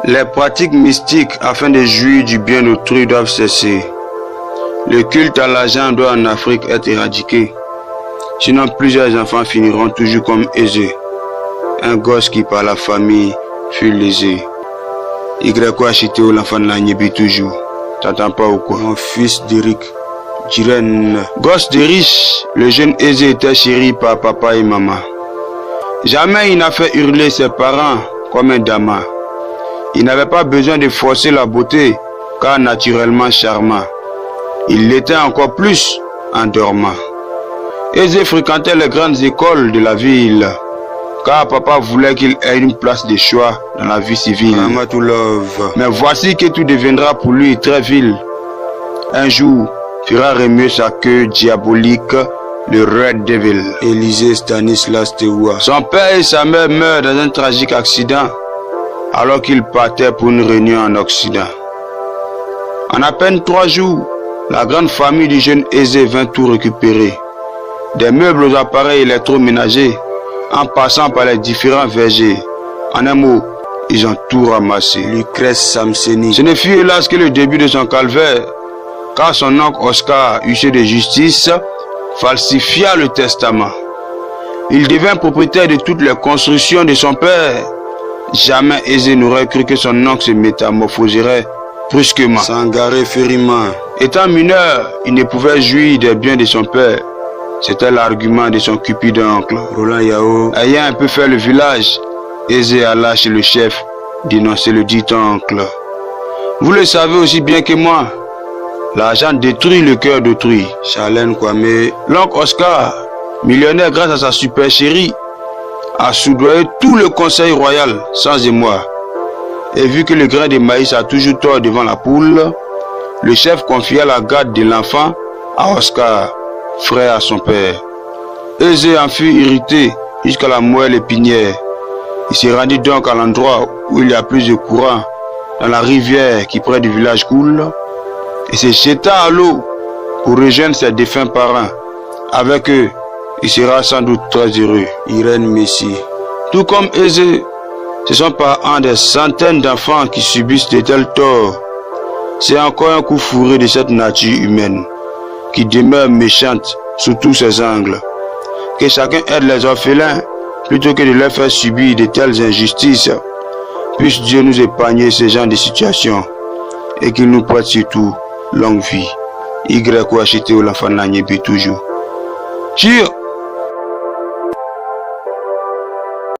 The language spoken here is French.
Les pratiques mystiques afin de jouir du bien d'autrui doivent cesser. Le culte à l'argent doit en Afrique être éradiqué. Sinon plusieurs enfants finiront toujours comme Aizé. Un gosse qui par la famille fut lésé. YHTO l'enfant de la Nyebi toujours. T'entends pas ou quoi? Mon fils d'Eric, Jiren. Gosse de riche, le jeune Aizé était chéri par papa et maman. Jamais il n'a fait hurler ses parents comme un damas. Il n'avait pas besoin de forcer la beauté, car naturellement charmant. Il l'était encore plus en dormant. Aizé fréquentait les grandes écoles de la ville, car papa voulait qu'il ait une place de choix dans la vie civile. Mais voici que tout deviendra pour lui très vil. Un jour, fera remuer sa queue diabolique le Red Devil. Élisée Stanislas Tewa. Son père et sa mère meurent dans un tragique accident, alors qu'il partait pour une réunion en Occident. En à peine 3 jours, la grande famille du jeune Aizé vint tout récupérer. Des meubles aux appareils électroménagers, en passant par les différents vergers. En un mot, ils ont tout ramassé. Lucrèce Samseni. Ce ne fut hélas que le début de son calvaire, car son oncle Oscar, huissier de justice, falsifia le testament. Il devint propriétaire de toutes les constructions de son père. Jamais Aizé n'aurait cru que son oncle se métamorphoserait brusquement. Sangaré Ferima. Étant mineur, il ne pouvait jouir des biens de son père. C'était l'argument de son cupide oncle. Roland Yao. Ayant un peu fait le village, Aizé alla chez le chef dénoncer le dit oncle. Vous le savez aussi bien que moi, l'argent détruit le cœur d'autrui. Charlène Kwame. L'oncle Oscar, millionnaire grâce à sa super chérie, a soudoyé tout le conseil royal sans émoi. Et vu que le grain de maïs a toujours tort devant la poule, le chef confia la garde de l'enfant à Oscar, frère à son père. Aizé en fut irrité jusqu'à la moelle épinière. Il se rendit donc à l'endroit où il y a plus de courant, dans la rivière qui près du village coule, et se jeta à l'eau pour rejoindre ses défunts parents. Avec eux, il sera sans doute très heureux. Irène Messi. Tout comme Aizé, ce sont par an des centaines d'enfants qui subissent de tels torts. C'est encore un coup fourré de cette nature humaine, qui demeure méchante sous tous ses angles. Que chacun aide les orphelins, plutôt que de leur faire subir de telles injustices. Puisse Dieu nous épargner ce genre de situations, et qu'il nous prête surtout longue vie. YHTO l'enfant de la Nyebi toujours. Cheers!